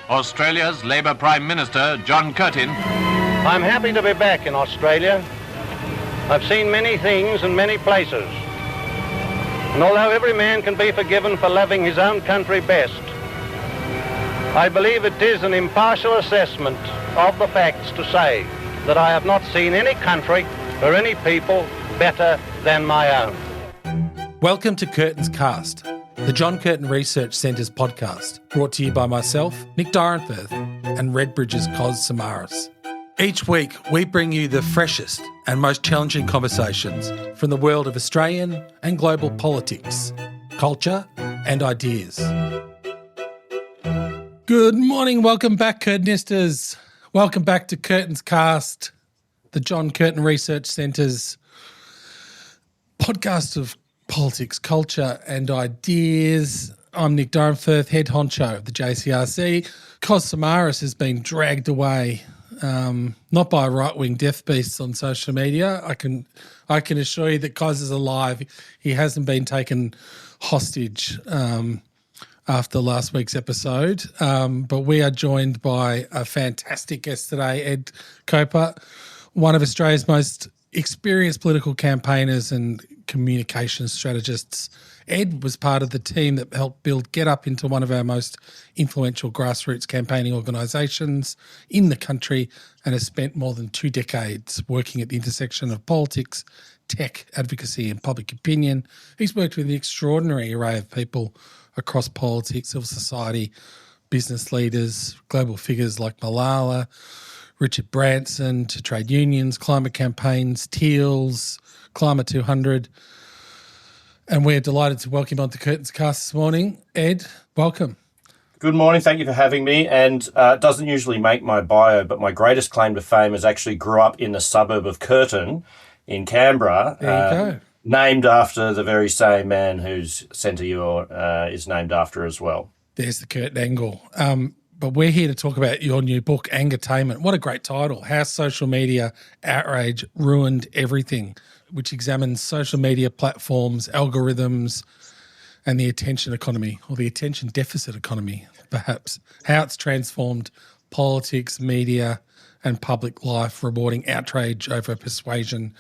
Australia's Labour Prime Minister, John Curtin. I'm happy to be back in Australia. I've seen many things and many places. And although every man can be forgiven for loving his own country best, I believe it is an impartial assessment of the facts to say that I have not seen any country or any people better than my own. Welcome to Curtin's Cast, the John Curtin Research Centre's podcast, brought to you by myself, Nick Dyrenfirth, and Redbridge's Cos Samaras. Each week, we bring you the freshest and most challenging conversations from the world of Australian and global politics, culture and ideas. Good morning, welcome back, Curtinistas. Welcome back to Curtin's Cast, the John Curtin Research Centre's podcast of politics, culture and ideas. I'm Nick Dyrenfirth, head honcho of the JCRC. Cos Samaras has been dragged away, not by right-wing death beasts on social media. I can assure you that Cos is alive. He hasn't been taken hostage after last week's episode. But we are joined by a fantastic guest today, Ed Coper, one of Australia's most experienced political campaigners and communication strategists. Ed was part of the team that helped build GetUp into one of our most influential grassroots campaigning organisations in the country and has spent more than 2 decades working at the intersection of politics, tech, advocacy and public opinion. He's worked with an extraordinary array of people across politics, civil society, business leaders, global figures like Malala, Richard Branson, to trade unions, climate campaigns, Teal's, Climate 200. And we're delighted to welcome on to Curtin's Cast this morning. Ed, welcome. Good morning. Thank you for having me. And it doesn't usually make my bio, but my greatest claim to fame is actually grew up in the suburb of Curtin in Canberra. There you go. Named after the very same man whose centre is named after as well. There's the Curtin angle. But we're here to talk about your new book, Angertainment. What a great title. How Social Media Outrage Ruined Everything, which examines social media platforms, algorithms, and the attention economy, or the attention deficit economy, perhaps. How it's transformed politics, media, and public life, rewarding outrage over persuasion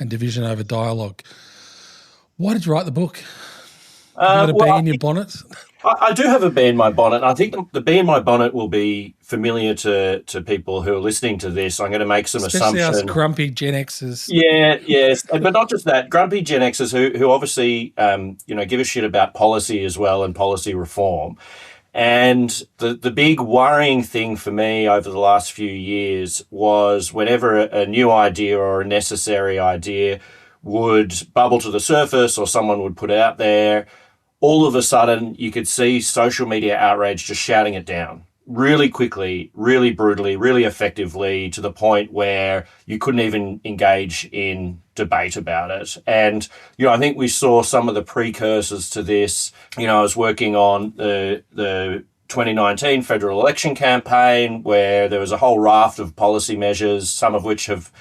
and division over dialogue. Why did you write the book? Have you got a bee in your bonnet? I do have a bee in my bonnet. I think the bee in my bonnet will be familiar to people who are listening to this. I'm going to make some Especially assumptions. Us grumpy Gen Xers. Yeah, yes. But not just that. Grumpy Gen Xers who obviously, give a shit about policy as well and policy reform. And the big worrying thing for me over the last few years was whenever a new idea or a necessary idea would bubble to the surface or someone would put it out there, all of a sudden you could see social media outrage just shouting it down really quickly, really brutally, really effectively, to the point where you couldn't even engage in debate about it. And, I think we saw some of the precursors to this. I was working on the 2019 federal election campaign where there was a whole raft of policy measures, some of which have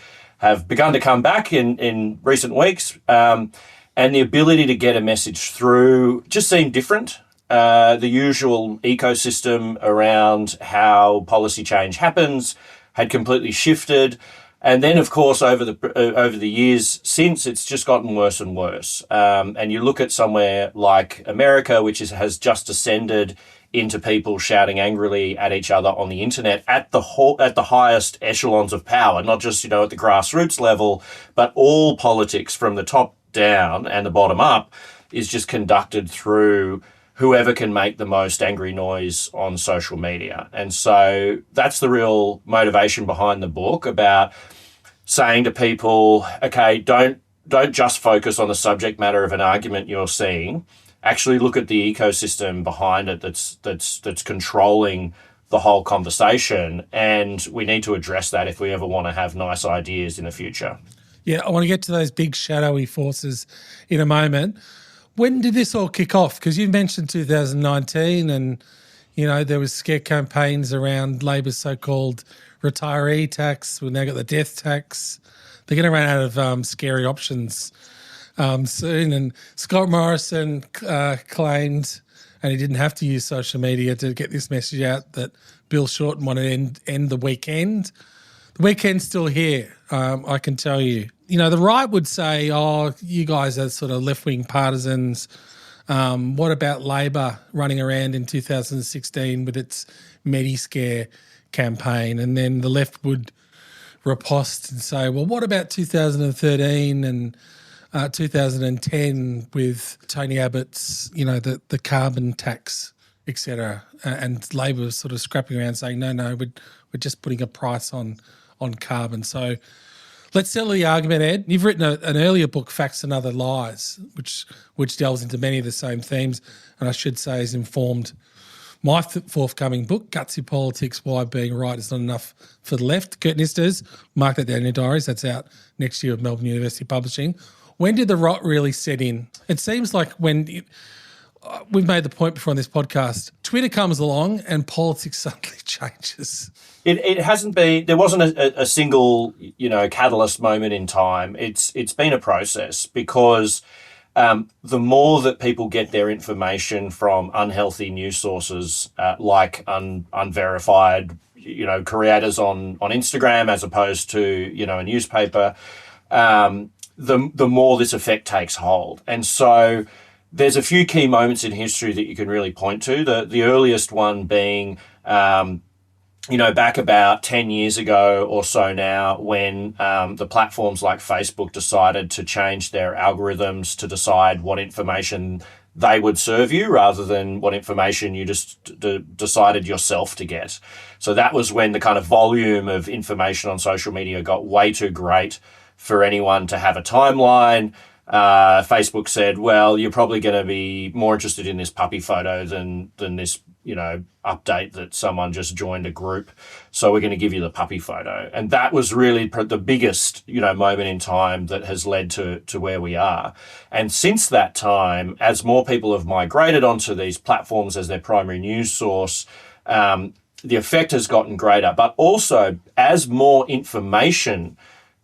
begun to come back in recent weeks. And the ability to get a message through just seemed different. The usual ecosystem around how policy change happens had completely shifted. And then, of course, over the years since, it's just gotten worse and worse. And you look at somewhere like America, which has just descended into people shouting angrily at each other on the internet at the highest echelons of power, not just, at the grassroots level, but all politics from the top down and the bottom up is just conducted through whoever can make the most angry noise on social media. And so that's the real motivation behind the book, about saying to people, okay, don't just focus on the subject matter of an argument you're seeing. Actually look at the ecosystem behind it that's controlling the whole conversation. And we need to address that if we ever want to have nice ideas in the future. Yeah, I want to get to those big shadowy forces in a moment. When did this all kick off? Because you mentioned 2019 and, there was scare campaigns around Labor's so-called retiree tax. We've now got the death tax. They're going to run out of scary options soon. And Scott Morrison claimed and he didn't have to use social media to get this message out that Bill Shorten wanted to end the weekend. The weekend's still here, I can tell you. You know, the right would say, oh, you guys are sort of left-wing partisans. What about Labor running around in 2016 with its Mediscare campaign? And then the left would riposte and say, well, what about 2013 and 2010 with Tony Abbott's, you know, the carbon tax, etc. And Labor was sort of scrapping around saying, no, we're just putting a price on carbon. So let's settle the argument, Ed. You've written an earlier book, Facts and Other Lies, which delves into many of the same themes, and I should say has informed my forthcoming book, Gutsy Politics, Why Being Right is Not Enough for the Left. Curtinisters, mark that down in your diaries. That's out next year with Melbourne University Publishing. When did the rot really set in? It seems like we've made the point before on this podcast, Twitter comes along and politics suddenly changes. It hasn't been, there wasn't a single, catalyst moment in time. It's been a process because the more that people get their information from unhealthy news sources like unverified, creators on Instagram as opposed to, a newspaper, the more this effect takes hold. And so there's a few key moments in history that you can really point to. The earliest one being, back about 10 years ago or so now when the platforms like Facebook decided to change their algorithms to decide what information they would serve you rather than what information you just decided yourself to get. So that was when the kind of volume of information on social media got way too great for anyone to have a timeline. Facebook said, well, you're probably going to be more interested in this puppy photo than this, update that someone just joined a group. So we're going to give you the puppy photo. And that was really the biggest, moment in time that has led to where we are. And since that time, as more people have migrated onto these platforms as their primary news source, the effect has gotten greater. But also, as more information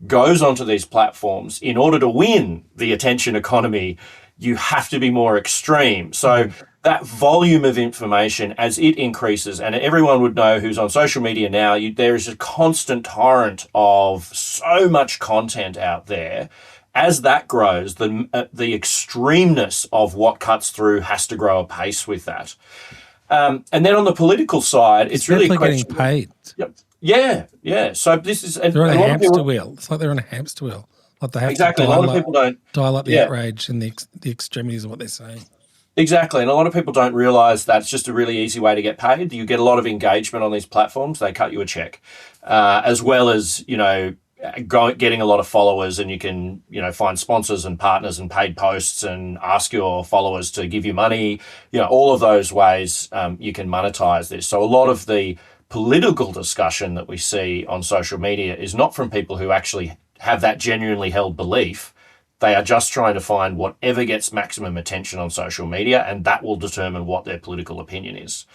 goes onto these platforms, in order to win the attention economy, you have to be more extreme. So that volume of information, as it increases, and everyone would know who's on social media now, there is a constant torrent of so much content out there. As that grows, the extremeness of what cuts through has to grow apace with that. And then on the political side, it's really getting paid. Yep. Yeah. So this is they're on a hamster wheel. It's like they're on a hamster wheel. Like they have exactly. To a lot of people don't dial up the outrage and the extremities of what they're saying. Exactly, and a lot of people don't realise that's just a really easy way to get paid. You get a lot of engagement on these platforms; they cut you a check, as well as getting a lot of followers, and you can find sponsors and partners and paid posts and ask your followers to give you money. All of those ways you can monetize this. So a lot of the political discussion that we see on social media is not from people who actually have that genuinely held belief. They are just trying to find whatever gets maximum attention on social media, and that will determine what their political opinion is.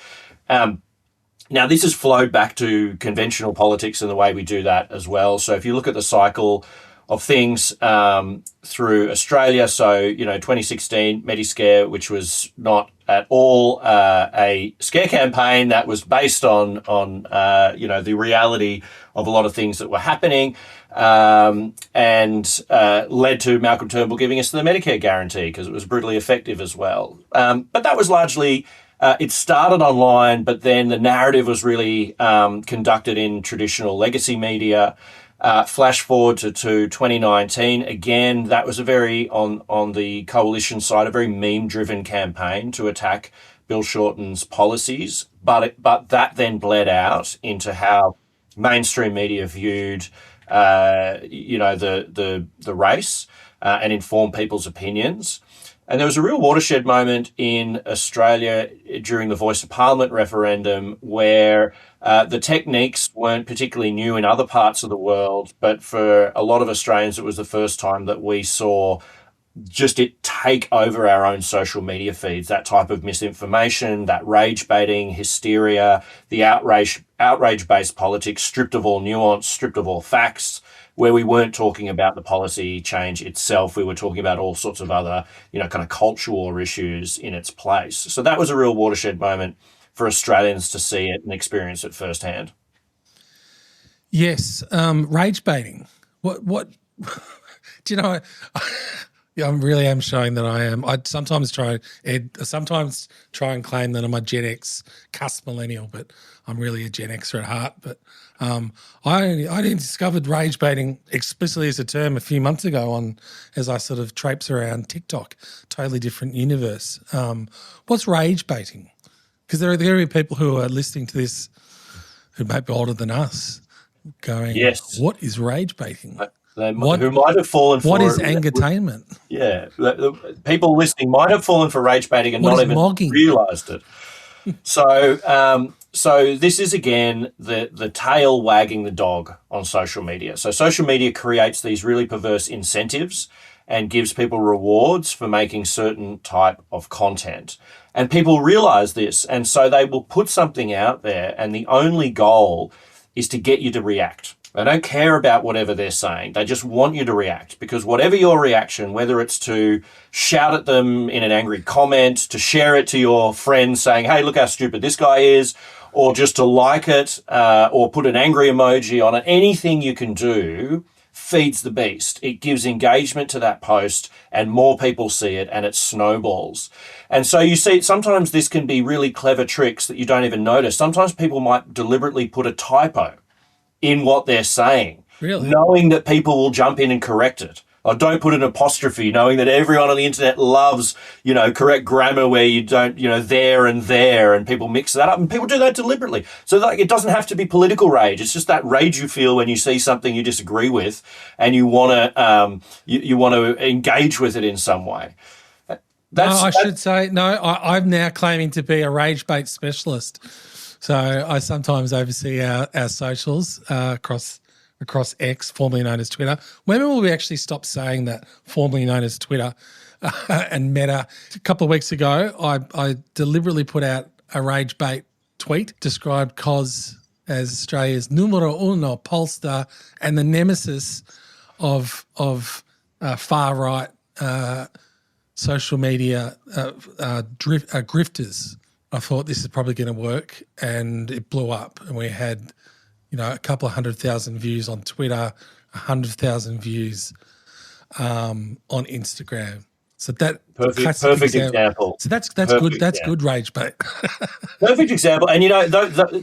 Now, this has flowed back to conventional politics and the way we do that as well. So if you look at the cycle of things through Australia, so, 2016, Mediscare, which was not at all a scare campaign, that was based on the reality of a lot of things that were happening, and led to Malcolm Turnbull giving us the Medicare guarantee because it was brutally effective as well. But that was largely, it started online, but then the narrative was really conducted in traditional legacy media. Flash forward to 2019, again, that was a very, on the coalition side, a very meme-driven campaign to attack Bill Shorten's policies, but that then bled out into how mainstream media viewed, the race and informed people's opinions. And there was a real watershed moment in Australia during the Voice of Parliament referendum where the techniques weren't particularly new in other parts of the world, but for a lot of Australians, it was the first time that we saw just it take over our own social media feeds, that type of misinformation, that rage baiting, hysteria, the outrage-based politics, stripped of all nuance, stripped of all facts, where we weren't talking about the policy change itself. We were talking about all sorts of other, kind of cultural issues in its place. So that was a real watershed moment for Australians to see it and experience it firsthand. Yes, rage baiting. What do you know? I really am showing that I am. I sometimes try and claim that I'm a Gen X cuss millennial, but I'm really a Gen Xer at heart. But I discovered rage baiting explicitly as a term a few months ago as I sort of traipse around TikTok, totally different universe. What's rage baiting? Because there are going to be people who are listening to this who may be older than us going, yes, what is rage baiting? Who might have fallen for it. What is Angertainment? Yeah, the people listening might have fallen for rage baiting and not even realised it. So this is, again, the tail wagging the dog on social media. So social media creates these really perverse incentives and gives people rewards for making certain type of content. And people realise this, and so they will put something out there, and the only goal is to get you to react. They don't care about whatever they're saying. They just want you to react, because whatever your reaction, whether it's to shout at them in an angry comment, to share it to your friends saying, hey, look how stupid this guy is, or just to like it or put an angry emoji on it, anything you can do feeds the beast. It gives engagement to that post and more people see it and it snowballs. And so you see, sometimes this can be really clever tricks that you don't even notice. Sometimes people might deliberately put a typo in what they're saying, really? Knowing that people will jump in and correct it. Or don't put an apostrophe, knowing that everyone on the internet loves, correct grammar where you don't, there, and people mix that up. And people do that deliberately. So it doesn't have to be political rage. It's just that rage you feel when you see something you disagree with and you want to you want to engage with it in some way. I'm now claiming to be a rage bait specialist. So I sometimes oversee our socials across X, formerly known as Twitter. When will we actually stop saying that, formerly known as Twitter and Meta? A couple of weeks ago, I deliberately put out a rage bait tweet, described COS as Australia's numero uno pollster and the nemesis of far-right social media grifters. I thought this is probably going to work, and it blew up, and we had a couple of 100,000 views on Twitter, 100,000 views on Instagram. So that perfect example. So that's good. That's good rage bait. Perfect example. And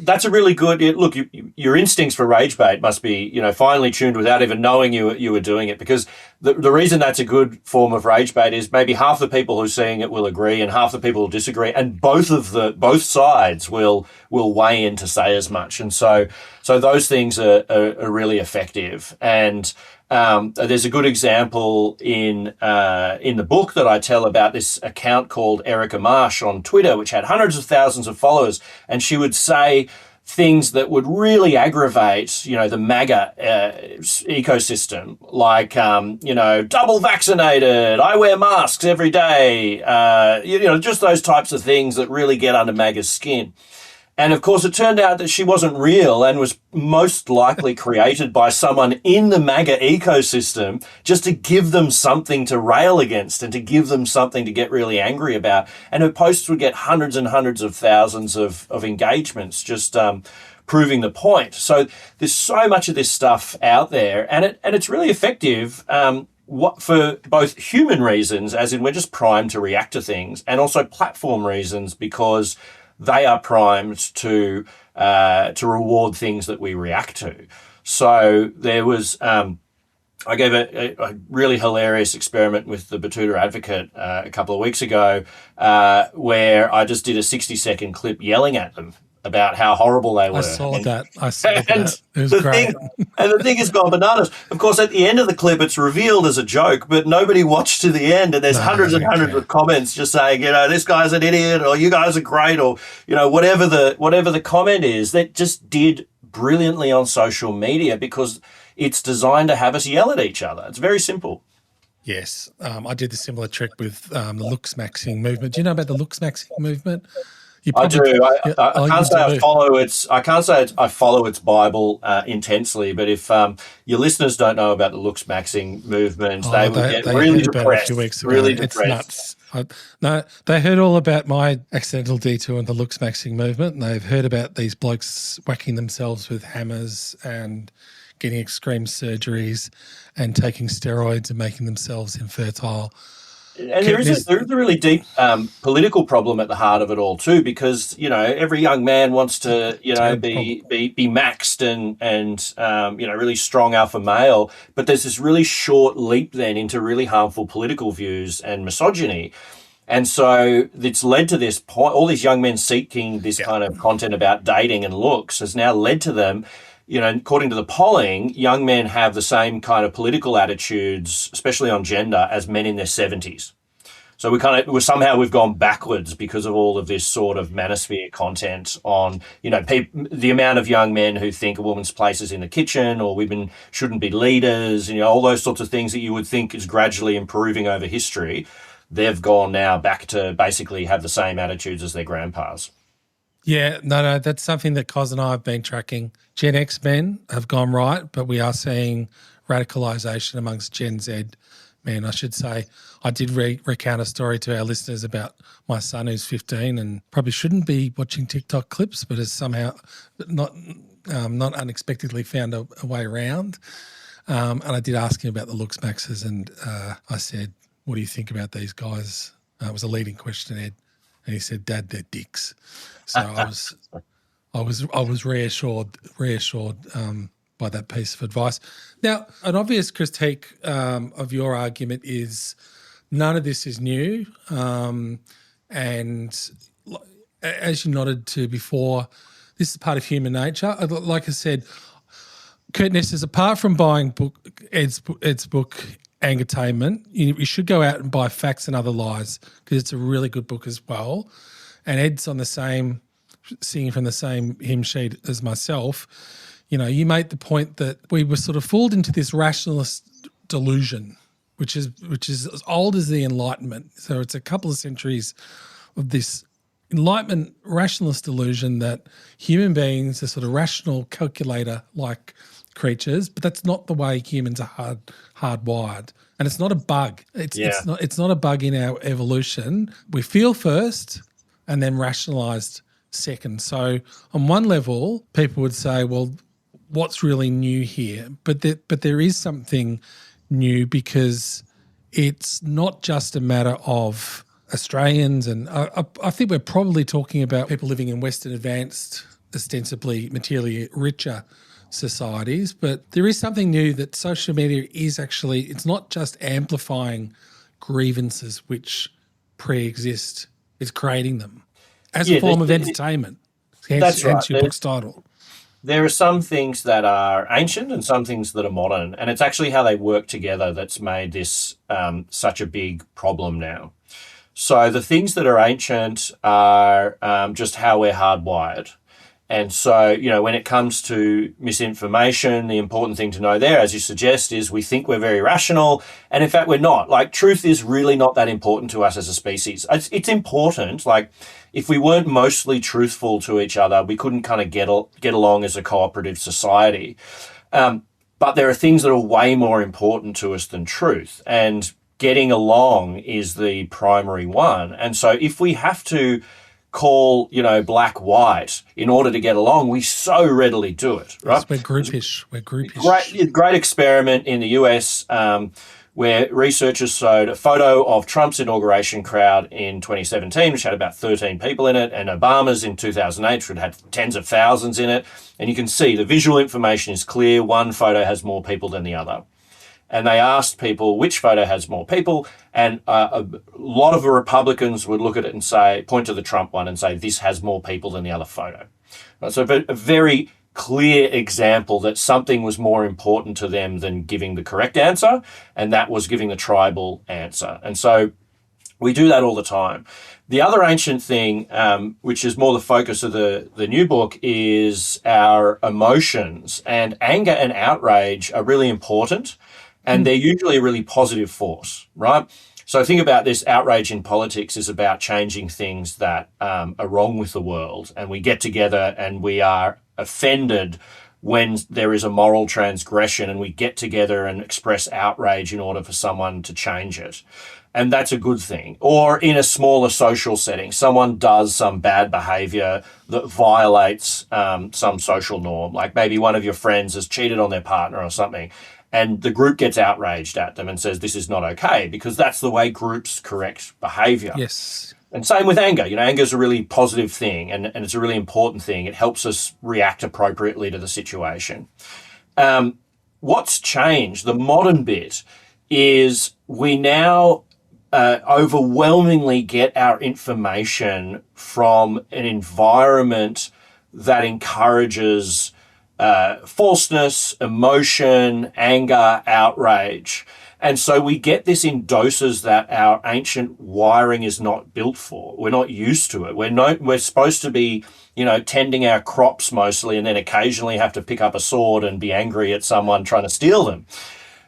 that's a really good look. Your instincts for rage bait must be finely tuned without even knowing you were doing it. Because the reason that's a good form of rage bait is maybe half the people who are seeing it will agree and half the people will disagree, and both sides will weigh in to say as much. And so those things are really effective. And there's a good example in the book that I tell about this account called Erica Marsh on Twitter, which had hundreds of thousands of followers, and she would say things that would really aggravate, the MAGA ecosystem, like, double vaccinated, I wear masks every day, just those types of things that really get under MAGA's skin. And of course, it turned out that she wasn't real and was most likely created by someone in the MAGA ecosystem just to give them something to rail against and to give them something to get really angry about. And her posts would get hundreds and hundreds of thousands of engagements, just proving the point. So there's so much of this stuff out there, and it's really effective. For both human reasons, as in we're just primed to react to things, and also platform reasons, because they are primed to reward things that we react to. So there was, I gave a really hilarious experiment with the Batuta Advocate a couple of weeks ago, where I just did a 60-second clip yelling at them about how horrible they were. I saw that. It was great. The thing has gone bananas. Of course, at the end of the clip, it's revealed as a joke, but nobody watched to the end, and there's hundreds and hundreds of comments just saying, this guy's an idiot, or you guys are great, or whatever the comment is. That just did brilliantly on social media because it's designed to have us yell at each other. It's very simple. Yes, I did the similar trick with the looks maxing movement. Do you know about the looks maxing movement? You I probably, do. yeah, I can't you say do. I can't say I follow its Bible intensely, but if your listeners don't know about the looks maxing movement, they would get They really heard about it a few depressed. weeks ago. Really It's depressed. nuts. No, they heard all about my accidental detour in the looks maxing movement, and they've heard about these blokes whacking themselves with hammers and getting extreme surgeries and taking steroids and making themselves infertile. And there is a really deep political problem at the heart of it all too, because every young man wants to be maxed and really strong alpha male, but there's this really short leap then into really harmful political views and misogyny. And so it's led to this point. All these young men seeking this kind of content about dating and looks has now led to them. According to the polling, young men have the same kind of political attitudes, especially on gender, as men in their 70s. So we've gone backwards because of all of this sort of manosphere content on, the amount of young men who think a woman's place is in the kitchen or women shouldn't be leaders, all those sorts of things that you would think is gradually improving over history. They've gone now back to basically have the same attitudes as their grandpas. Yeah, no, that's something that Cos and I have been tracking. Gen X men have gone right, but we are seeing radicalisation amongst Gen Z men. I should say I did recount a story to our listeners about my son who's 15 and probably shouldn't be watching TikTok clips, but has somehow not unexpectedly found a way around. And I did ask him about the looks maxes, and I said, "What do you think about these guys?" It was a leading question, Ed, and he said, "Dad, they're dicks." So I was reassured by that piece of advice. Now, an obvious critique of your argument is none of this is new, and as you nodded to before, this is part of human nature. Like I said, Curtin says, apart from buying Ed's book, Angertainment, you should go out and buy Facts and Other Lies because it's a really good book as well. And Ed's on singing from the same hymn sheet as myself. You made the point that we were sort of fooled into this rationalist delusion, which is as old as the Enlightenment. So it's a couple of centuries of this Enlightenment rationalist delusion that human beings are sort of rational calculator-like creatures, but that's not the way humans are hardwired. And it's not a bug. It's not a bug in our evolution. We feel first and then rationalised second. So on one level, people would say, well, what's really new here? But there is something new because it's not just a matter of Australians, and I think we're probably talking about people living in Western advanced, ostensibly materially richer societies, but there is something new that social media is actually, it's not just amplifying grievances which pre-exist, it's creating them as a form of entertainment. Hence your book's title. There are some things that are ancient and some things that are modern, and it's actually how they work together that's made this such a big problem now. So the things that are ancient are just how we're hardwired. And so, when it comes to misinformation, the important thing to know there, as you suggest, is we think we're very rational. And in fact, we're not. Like, truth is really not that important to us as a species. It's important. Like, if we weren't mostly truthful to each other, we couldn't kind of get along as a cooperative society. But there are things that are way more important to us than truth. And getting along is the primary one. And so if we have to call, black white in order to get along, we so readily do it, right? Yes, we're groupish. Great experiment in the US where researchers showed a photo of Trump's inauguration crowd in 2017, which had about 13 people in it, and Obama's in 2008, which had tens of thousands in it. And you can see the visual information is clear. One photo has more people than the other. And they asked people which photo has more people, and a lot of the Republicans would look at it and point to the Trump one and say, this has more people than the other photo. So a very clear example that something was more important to them than giving the correct answer, and that was giving the tribal answer. And so we do that all the time. The other ancient thing, which is more the focus of the new book, is our emotions. And anger and outrage are really important. And they're usually a really positive force, right? So think about this. Outrage in politics is about changing things that are wrong with the world. And we get together and we are offended when there is a moral transgression, and we get together and express outrage in order for someone to change it. And that's a good thing. Or in a smaller social setting, someone does some bad behavior that violates some social norm, like maybe one of your friends has cheated on their partner or something, and the group gets outraged at them and says this is not okay, because that's the way groups correct behavior. Yes. And same with anger. Anger is a really positive thing, and it's a really important thing. It helps us react appropriately to the situation. What's changed, the modern bit, is we now overwhelmingly get our information from an environment that encourages falseness, emotion, anger, outrage. And so we get this in doses that our ancient wiring is not built for. We're not used to it. We're supposed to be, tending our crops mostly, and then occasionally have to pick up a sword and be angry at someone trying to steal them.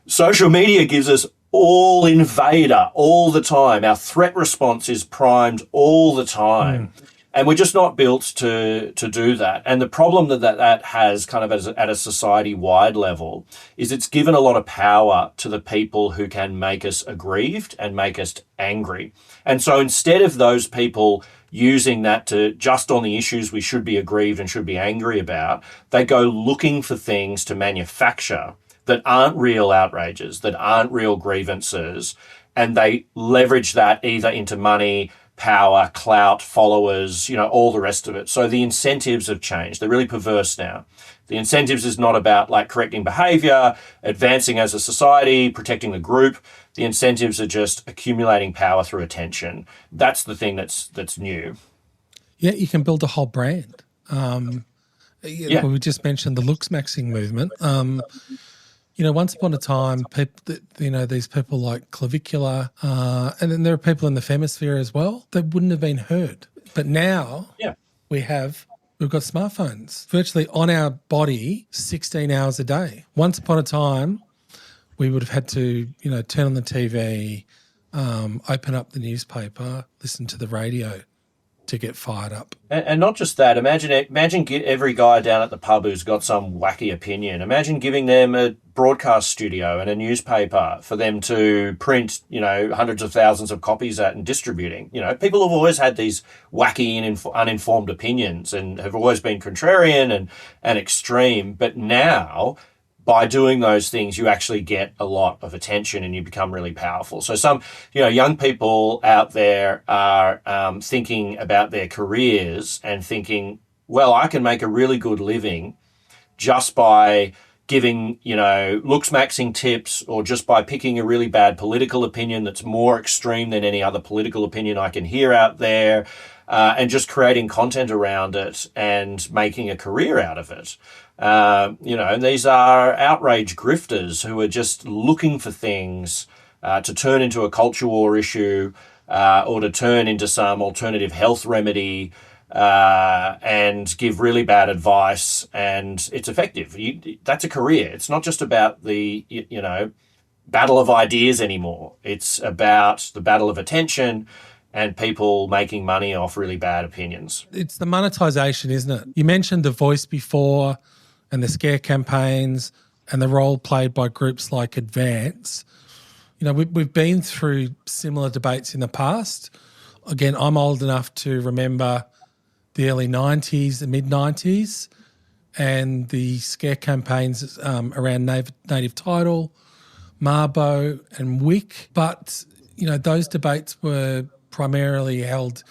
Social media gives us all invader all the time. Our threat response is primed all the time. And we're just not built to do that. And the problem that has kind of at a society-wide level is it's given a lot of power to the people who can make us aggrieved and make us angry. And so instead of those people using that to just on the issues we should be aggrieved and should be angry about, they go looking for things to manufacture that aren't real outrages, that aren't real grievances, and they leverage that either into money, power, clout, followers, all the rest of it. So the incentives have changed. They're really perverse now. The incentives is not about like correcting behavior, advancing as a society, protecting the group. The incentives are just accumulating power through attention. That's the thing that's new. Yeah, you can build a whole brand. We just mentioned the looks maxing movement. Once upon a time, these people like Clavicular, and then there are people in the Femisphere as well, that wouldn't have been heard. But now we've got smartphones virtually on our body 16 hours a day. Once upon a time, we would have had to, turn on the TV, open up the newspaper, listen to the radio to get fired up. And not just that, imagine every guy down at the pub who's got some wacky opinion. Imagine giving them a broadcast studio and a newspaper for them to print, hundreds of thousands of copies at and distributing. People have always had these wacky and uninformed opinions and have always been contrarian and extreme. But now, by doing those things, you actually get a lot of attention and you become really powerful. So some, young people out there are thinking about their careers and thinking, well, I can make a really good living just by giving, looks maxing tips, or just by picking a really bad political opinion that's more extreme than any other political opinion I can hear out there, and just creating content around it and making a career out of it. And these are outrage grifters who are just looking for things to turn into a culture war issue, or to turn into some alternative health remedy, and give really bad advice, and it's effective. That's a career. It's not just about the, battle of ideas anymore. It's about the battle of attention and people making money off really bad opinions. It's the monetization, isn't it? You mentioned The Voice before, and the scare campaigns and the role played by groups like Advance. We've been through similar debates in the past. Again, I'm old enough to remember the early 90s, the mid-90s, and the scare campaigns around native title, Mabo and WIC. But, those debates were primarily held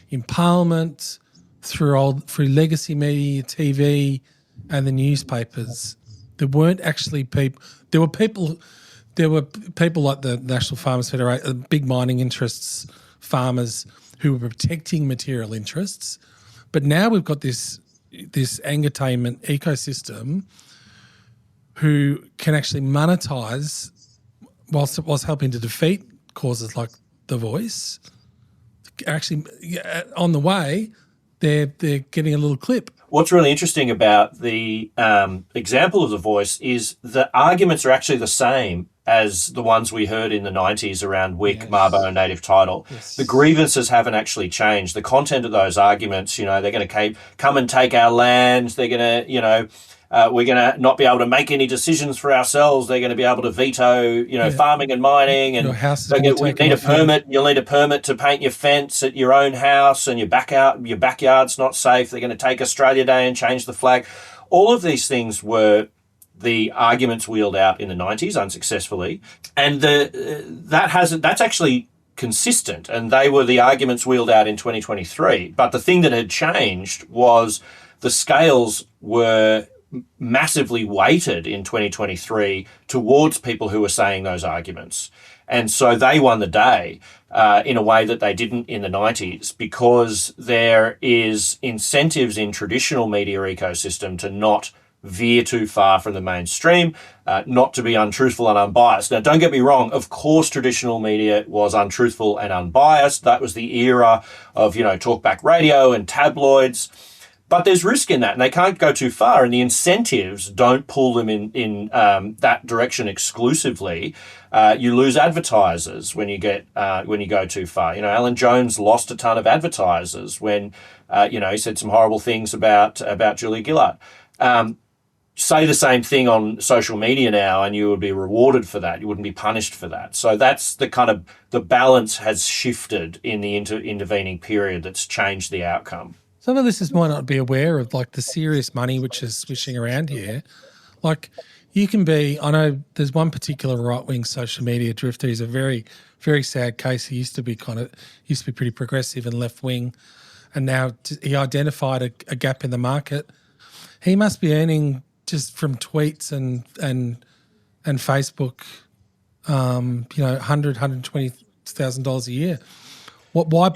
in Parliament, through legacy media, TV, and the newspapers. There weren't actually people. There were people like the National Farmers Federation, big mining interests, farmers who were protecting material interests. But now we've got this Angertainment ecosystem who can actually monetize whilst helping to defeat causes like The Voice. Actually, on the way, they're getting a little clip. What's really interesting about the example of The Voice is the arguments are actually the same as the ones we heard in the 90s around WIC, Mabo, and native title. The grievances haven't actually changed. The content of those arguments, they're going to come and take our land. They're going to, we're going to not be able to make any decisions for ourselves. They're going to be able to veto, farming and mining. And we need a permit. You'll need a permit to paint your fence at your own house, and your backyard's not safe. They're going to take Australia Day and change the flag. All of these things were the arguments wheeled out in the 90s unsuccessfully, and that's actually consistent, and they were the arguments wheeled out in 2023. But the thing that had changed was the scales were massively weighted in 2023 towards people who were saying those arguments, and so they won the day in a way that they didn't in the 90s, because there is incentives in traditional media ecosystem to not veer too far from the mainstream, not to be untruthful and unbiased. Now, don't get me wrong. Of course, traditional media was untruthful and unbiased. That was the era of, talkback radio and tabloids. But there's risk in that, and they can't go too far, and the incentives don't pull them in that direction exclusively. You lose advertisers when you go too far. Alan Jones lost a ton of advertisers when he said some horrible things about Julia Gillard. Say the same thing on social media now, and you would be rewarded for that. You wouldn't be punished for that. So that's the balance has shifted in the intervening period that's changed the outcome. Some of listeners might not be aware of the serious money which is swishing around here. You can be, I know there's one particular right-wing social media drifter. He's a very, very sad case. He used to be pretty progressive and left-wing, and now he identified a gap in the market. He must be earning just from tweets and Facebook, $120,000 a year. Why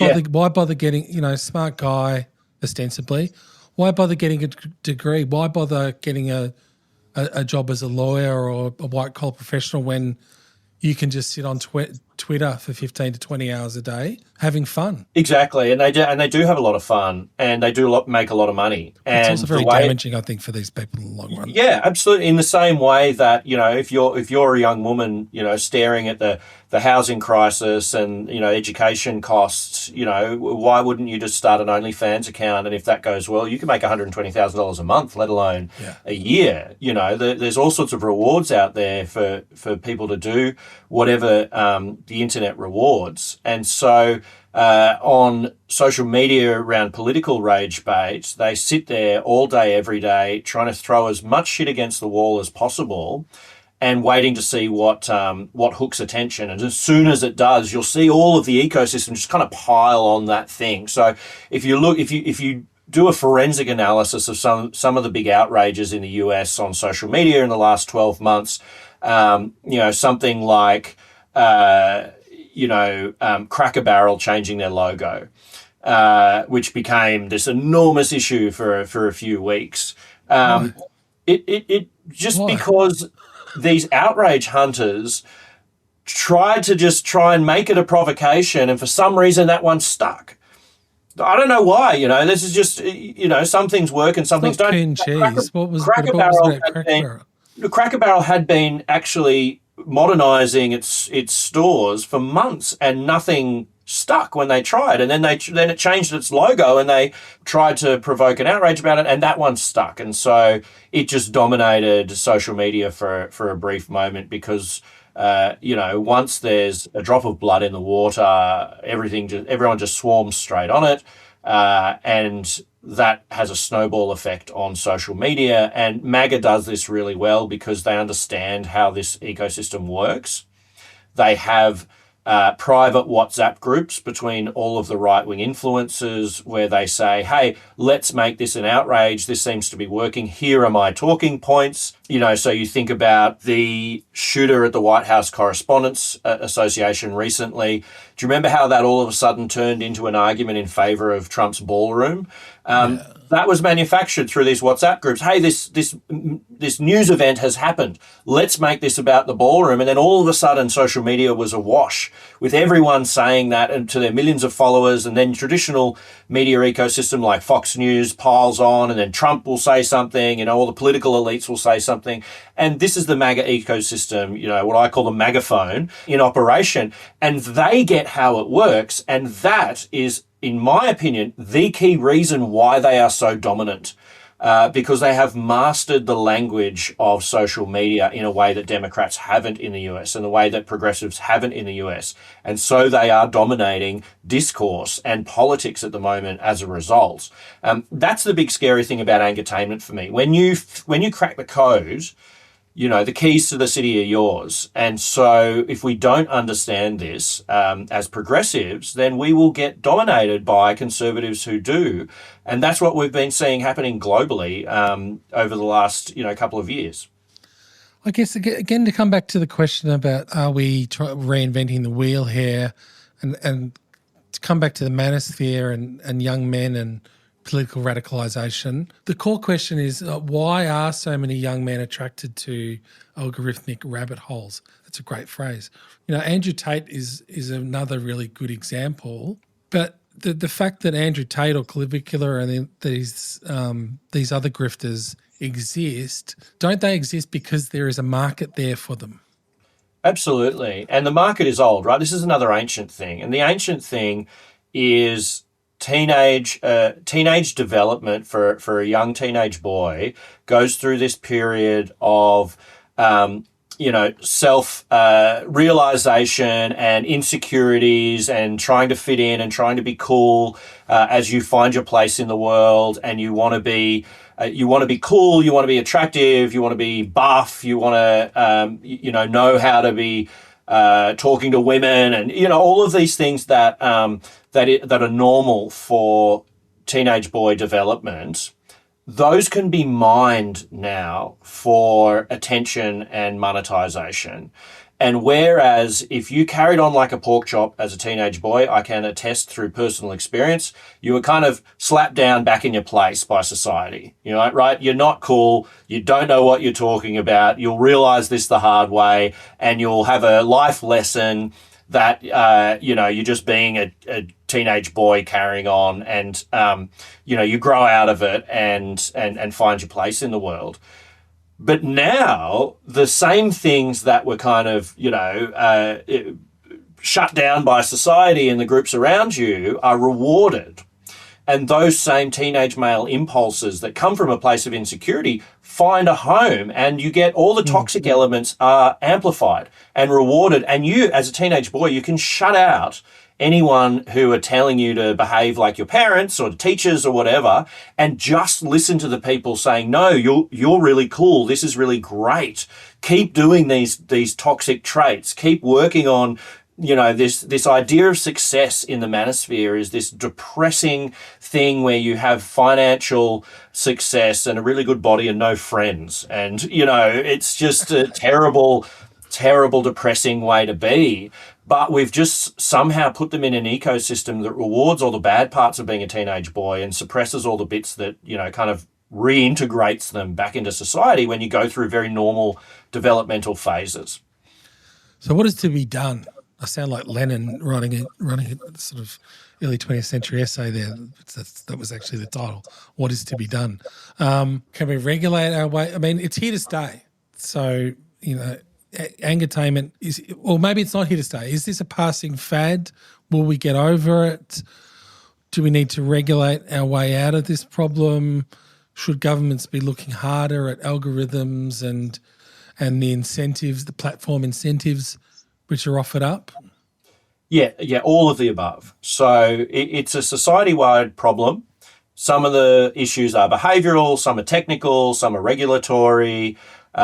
bother getting, smart guy ostensibly? Why bother getting a degree? Why bother getting a job as a lawyer or a white collar professional when you can just sit on Twitter for 15 to 20 hours a day having fun? Exactly, and they do have a lot of fun, and they do make a lot of money. And it's also very damaging, I think, for these people in the long run. Yeah, absolutely. In the same way that if you're a young woman, staring at the housing crisis and education costs, why wouldn't you just start an OnlyFans account? And if that goes well, you can make $120,000 a month, let alone a year. There's all sorts of rewards out there for people to do whatever the internet rewards. And so on social media around political rage bait, they sit there all day, every day, trying to throw as much shit against the wall as possible and waiting to see what hooks attention. And as soon as it does, you'll see all of the ecosystem just kind of pile on that thing. So if you do a forensic analysis of some of the big outrages in the US on social media in the last 12 months, something like Cracker Barrel changing their logo, which became this enormous issue for a few weeks. It just Why? Because these outrage hunters tried to just try and make it a provocation, and for some reason that one stuck. I don't know why. This is just some things work and some things don't. Cracker Barrel had been actually modernizing its stores for months, and nothing stuck when they tried. And then it changed its logo, and they tried to provoke an outrage about it, and that one stuck. And so it just dominated social media for a brief moment, because once there's a drop of blood in the water, everyone just swarms straight on it, and that has a snowball effect on social media. And MAGA does this really well because they understand how this ecosystem works. They have private WhatsApp groups between all of the right-wing influencers where they say, hey, let's make this an outrage. This seems to be working. Here are my talking points. So you think about the shooter at the White House Correspondents Association recently. Do you remember how that all of a sudden turned into an argument in favor of Trump's ballroom? That was manufactured through these WhatsApp groups. Hey, this news event has happened. Let's make this about the ballroom. And then all of a sudden, social media was awash with everyone saying that and to their millions of followers. And then traditional media ecosystem like Fox News piles on, and then Trump will say something, all the political elites will say something. And this is the MAGA ecosystem, what I call the megaphone in operation. And they get how it works. And that is, in my opinion, the key reason why they are so dominant, because they have mastered the language of social media in a way that Democrats haven't in the US and the way that progressives haven't in the US. And so they are dominating discourse and politics at the moment as a result. That's the big scary thing about Angertainment for me. When you crack the code, the keys to the city are yours. And so if we don't understand this as progressives, then we will get dominated by conservatives who do. And that's what we've been seeing happening globally over the last, couple of years. I guess, again, to come back to the question about are we reinventing the wheel here, and to come back to the manosphere and young men and political radicalisation. The core question is why are so many young men attracted to algorithmic rabbit holes? That's a great phrase. Andrew Tate is another really good example. But the fact that Andrew Tate or Clavicular and these other grifters exist, don't they exist because there is a market there for them? Absolutely. And the market is old, right? This is another ancient thing. And the ancient thing is teenage development for a young teenage boy goes through this period of self realization and insecurities and trying to fit in and trying to be cool as you find your place in the world, and you want to be cool, you want to be attractive, you want to be buff, you want to know how to be talking to women, and all of these things that are normal for teenage boy development. Those can be mined now for attention and monetization. And whereas if you carried on like a pork chop as a teenage boy, I can attest through personal experience, you were kind of slapped down back in your place by society. Right? You're not cool. You don't know what you're talking about. You'll realize this the hard way, and you'll have a life lesson that, you're just being a teenage boy carrying on, and, you grow out of it and find your place in the world. But now the same things that were kind of, shut down by society and the groups around you are rewarded. And those same teenage male impulses that come from a place of insecurity find a home, and you get all the toxic elements are amplified and rewarded. And you, as a teenage boy, you can shut out anyone who are telling you to behave like your parents or the teachers or whatever, and just listen to the people saying, no, you're really cool. This is really great. Keep doing these toxic traits. Keep working on, this idea of success in the manosphere is this depressing thing where you have financial success and a really good body and no friends. And, it's just a terrible, terrible, depressing way to be. But we've just somehow put them in an ecosystem that rewards all the bad parts of being a teenage boy and suppresses all the bits that, kind of reintegrates them back into society when you go through very normal developmental phases. So what is to be done? I sound like Lenin writing a sort of early 20th century essay there. That was actually the title. What is to be done? Can we regulate our way? I mean, it's here to stay. So, Angertainment is, or maybe it's not here to stay. Is this a passing fad? Will we get over it? Do we need to regulate our way out of this problem? Should governments be looking harder at algorithms and the incentives, the platform incentives which are offered up? Yeah, all of the above. So it's a society-wide problem. Some of the issues are behavioural, some are technical, some are regulatory,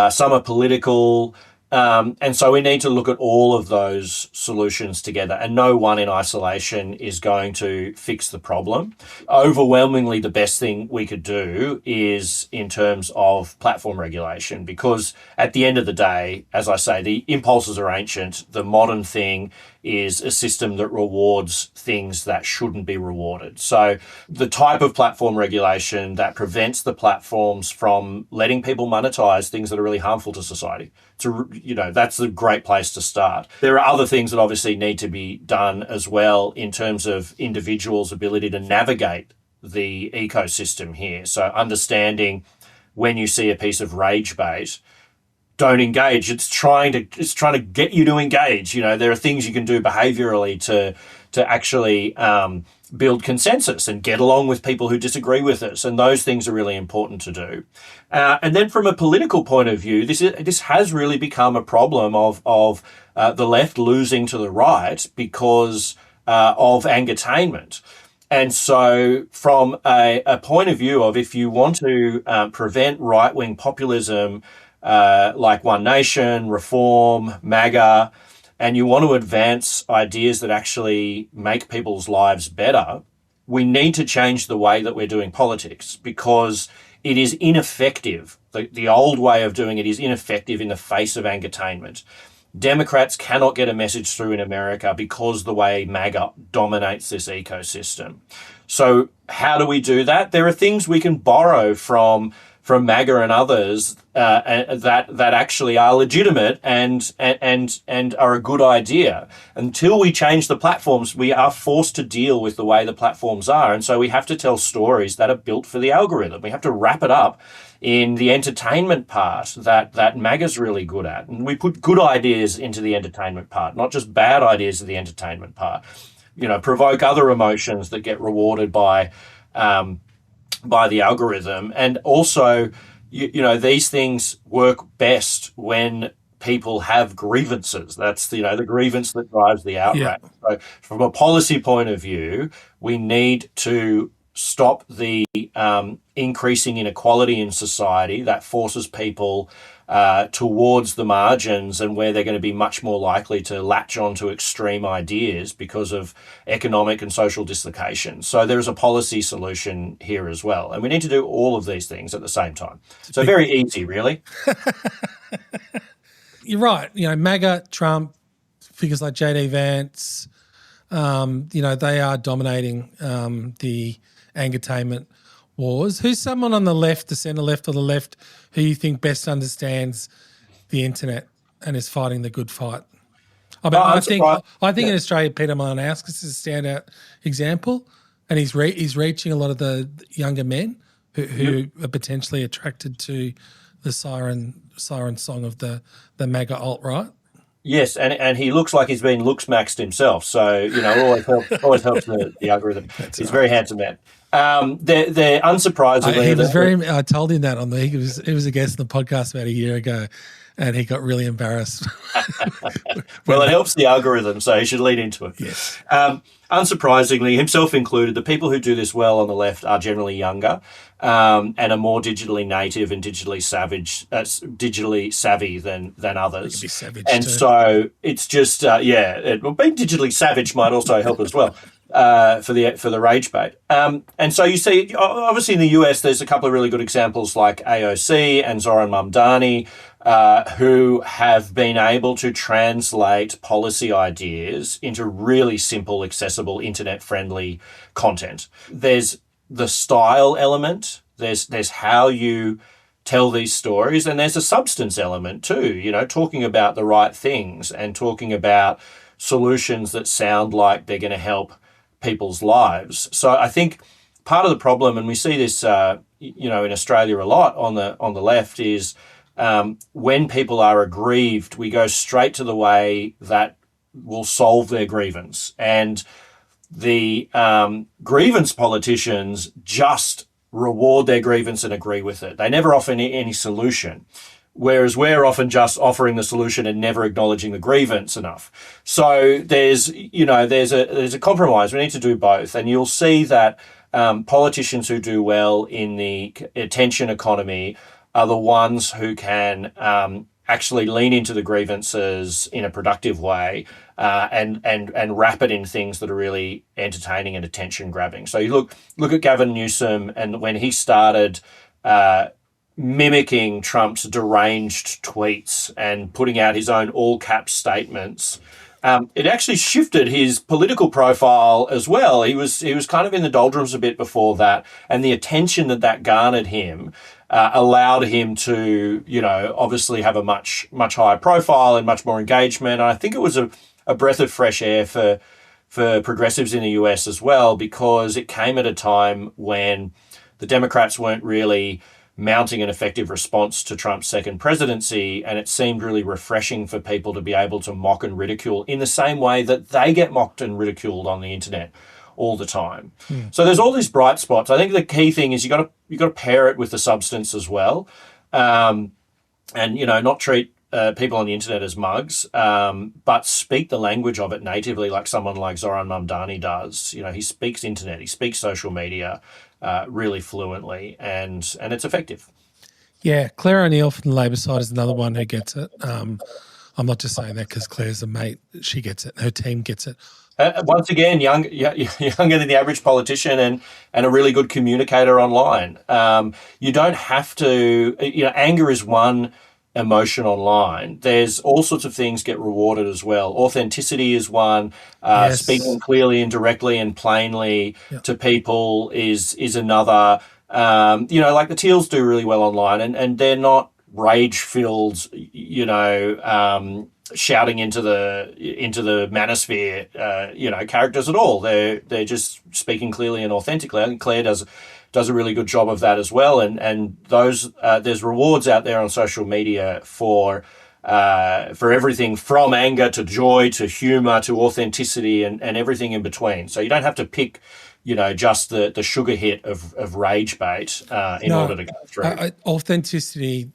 some are political. And so we need to look at all of those solutions together, and no one in isolation is going to fix the problem. Overwhelmingly, the best thing we could do is in terms of platform regulation, because at the end of the day, as I say, the impulses are ancient. The modern thing is a system that rewards things that shouldn't be rewarded. So the type of platform regulation that prevents the platforms from letting people monetize things that are really harmful to society, that's a great place to start. There are other things that obviously need to be done as well in terms of individuals' ability to navigate the ecosystem here. So understanding when you see a piece of rage bait, don't engage. It's trying to get you to engage. There are things you can do behaviorally to actually build consensus and get along with people who disagree with us, and those things are really important to do. And then from a political point of view, this has really become a problem of the left losing to the right because of Angertainment. And so from a point of view of, if you want to prevent right-wing populism like One Nation, Reform, MAGA, and you want to advance ideas that actually make people's lives better, we need to change the way that we're doing politics, because it is ineffective. The old way of doing it is ineffective in the face of Angertainment. Democrats cannot get a message through in America because the way MAGA dominates this ecosystem. So how do we do that? There are things we can borrow from MAGA and others that actually are legitimate and are a good idea. Until we change the platforms, we are forced to deal with the way the platforms are. And so we have to tell stories that are built for the algorithm. We have to wrap it up in the entertainment part that MAGA's really good at. And we put good ideas into the entertainment part, not just bad ideas in the entertainment part. Provoke other emotions that get rewarded by the algorithm. And also, these things work best when people have grievances. That's the grievance that drives the outrage. Yeah. So from a policy point of view, we need to stop the increasing inequality in society that forces people towards the margins, and where they're going to be much more likely to latch on to extreme ideas because of economic and social dislocation. So there is a policy solution here as well. And we need to do all of these things at the same time. So very easy, really. You're right. MAGA, Trump, figures like J.D. Vance, they are dominating the Angertainment wars. Who's someone on the left, the centre left, or the left who you think best understands the internet and is fighting the good fight? I think in Australia, Peter Malinowskis is a standout example, and he's reaching a lot of the younger men who are potentially attracted to the siren song of the MAGA alt-right. Yes, and he looks like he's been looks-maxed himself, so always helps the algorithm. He's a very handsome man. They're unsurprisingly. I told him that he was a guest on the podcast about a year ago, and he got really embarrassed. Well, it helps the algorithm, so he should lean into it. Yes. Unsurprisingly, himself included, the people who do this well on the left are generally younger and are more digitally native and digitally savvy than others. Be savage and too. So it's just being digitally savage might also help as well. For the rage bait. And so you see, obviously in the US, there's a couple of really good examples like AOC and Zoran Mamdani, who have been able to translate policy ideas into really simple, accessible, internet-friendly content. There's the style element. There's how you tell these stories, and there's a substance element too, talking about the right things and talking about solutions that sound like they're going to help people's lives. So I think part of the problem, and we see this, in Australia a lot on the left, is when people are aggrieved, we go straight to the way that will solve their grievance, and the grievance politicians just reward their grievance and agree with it. They never offer any solution. Whereas we're often just offering the solution and never acknowledging the grievance enough. So there's a compromise. We need to do both. And you'll see that politicians who do well in the attention economy are the ones who can actually lean into the grievances in a productive way, and wrap it in things that are really entertaining and attention grabbing. So you look at Gavin Newsom, and when he started mimicking Trump's deranged tweets and putting out his own all caps statements, it actually shifted his political profile as well. He was kind of in the doldrums a bit before that, and the attention that garnered him allowed him to, obviously have a much higher profile and much more engagement. And I think it was a breath of fresh air for progressives in the US as well, because it came at a time when the Democrats weren't really mounting an effective response to Trump's second presidency, and it seemed really refreshing for people to be able to mock and ridicule in the same way that they get mocked and ridiculed on the internet all the time. So there's all these bright spots. I think the key thing is you got to pair it with the substance as well, and not treat people on the internet as mugs, but speak the language of it natively, like someone like Zoran Mamdani does. He speaks internet, he speaks social media really fluently, and it's effective. Yeah, Claire O'Neill from the Labor side is another one who gets it. I'm not just saying that because Claire's a mate. She gets it. Her team gets it. Once again, younger than the average politician, and a really good communicator online. You don't have to, anger is one emotion online. There's all sorts of things get rewarded as well. Authenticity is one. Yes. Speaking clearly and directly and plainly to people is another. Like the Teals do really well online, and they're not rage-filled, shouting into the manosphere, characters at all. They're just speaking clearly and authentically. I think Claire does a really good job of that as well. And those there's rewards out there on social media for everything from anger to joy to humor to authenticity and everything in between. So you don't have to pick, just the sugar hit of rage bait in order to go through. Authenticity,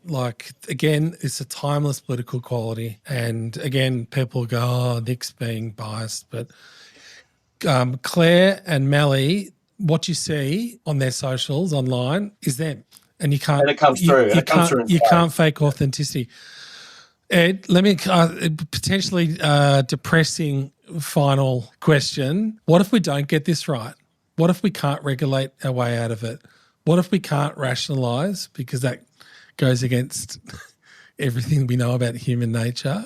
again, it's a timeless political quality. And again, people go, oh, Nick's being biased. But Claire and Melly, what you see on their socials online is them. And you can't. And it comes through. You can't fake authenticity. Ed, let me potentially depressing final question. What if we don't get this right? What if we can't regulate our way out of it? What if we can't rationalise, because that goes against everything we know about human nature?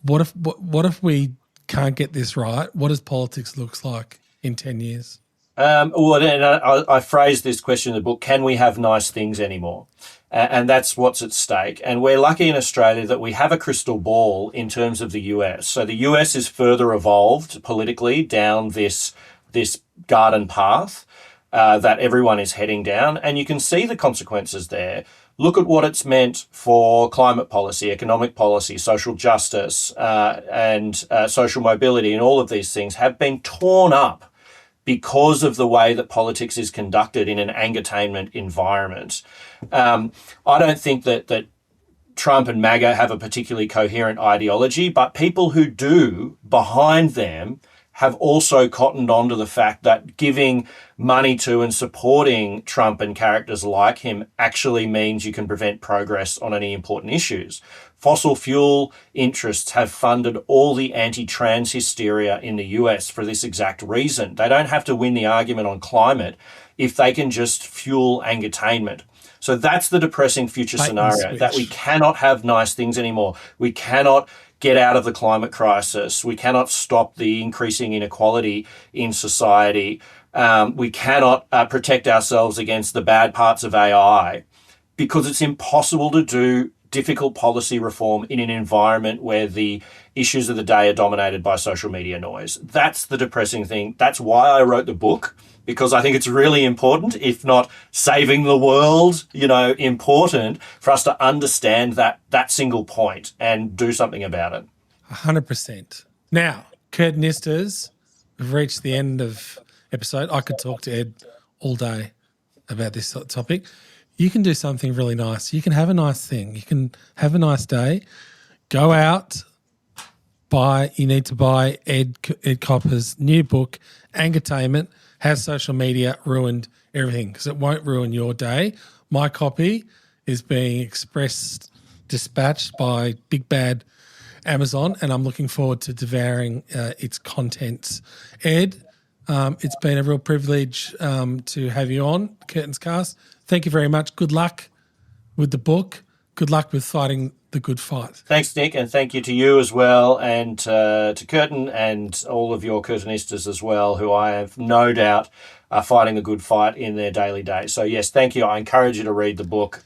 What if we can't get this right? What does politics look like in 10 years? I phrased this question in the book, can we have nice things anymore? And that's what's at stake. And we're lucky in Australia that we have a crystal ball in terms of the US. So the US is further evolved politically down this garden path that everyone is heading down. And you can see the consequences there. Look at what it's meant for climate policy, economic policy, social justice, and social mobility, and all of these things have been torn up because of the way that politics is conducted in an Angertainment environment. I don't think that Trump and MAGA have a particularly coherent ideology, but people who do behind them have also cottoned on to the fact that giving money to and supporting Trump and characters like him actually means you can prevent progress on any important issues. Fossil fuel interests have funded all the anti-trans hysteria in the US for this exact reason. They don't have to win the argument on climate if they can just fuel Angertainment. So that's the depressing future scenario, that we cannot have nice things anymore. We cannot get out of the climate crisis. We cannot stop the increasing inequality in society. We cannot protect ourselves against the bad parts of AI, because it's impossible to do difficult policy reform in an environment where the issues of the day are dominated by social media noise. That's the depressing thing. That's why I wrote the book, because I think it's really important, if not saving the world, important for us to understand that single point and do something about it. 100%. Now, Curtinistas, we've reached the end of episode. I could talk to Ed all day about this topic. You can do something really nice. You can have a nice thing. You can have a nice day. Go out, you need to buy Ed Copper's new book, Angertainment, Has Social Media Ruined Everything? Because it won't ruin your day. My copy is being expressed dispatched by Big Bad Amazon, and I'm looking forward to devouring its contents. Ed, it's been a real privilege to have you on Curtin's Cast. Thank you very much. Good luck with the book. Good luck with fighting the good fight. Thanks, Nick, and thank you to you as well, and to Curtin and all of your Curtinistas as well, who I have no doubt are fighting the good fight in their daily day. So, yes, thank you. I encourage you to read the book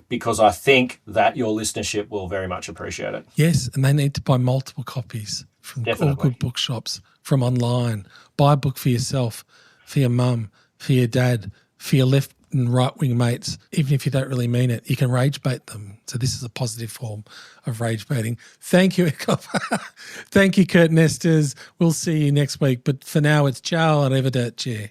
because I think that your listenership will very much appreciate it. Yes, and they need to buy multiple copies from Definitely. all good bookshops, from online. Buy a book for yourself, for your mum, for your dad, for your left and right-wing mates. Even if you don't really mean it, you can rage bait them. So this is a positive form of rage baiting. Thank you, Thank you, Curtinistas. We'll see you next week. But for now, it's ciao, arrivederci.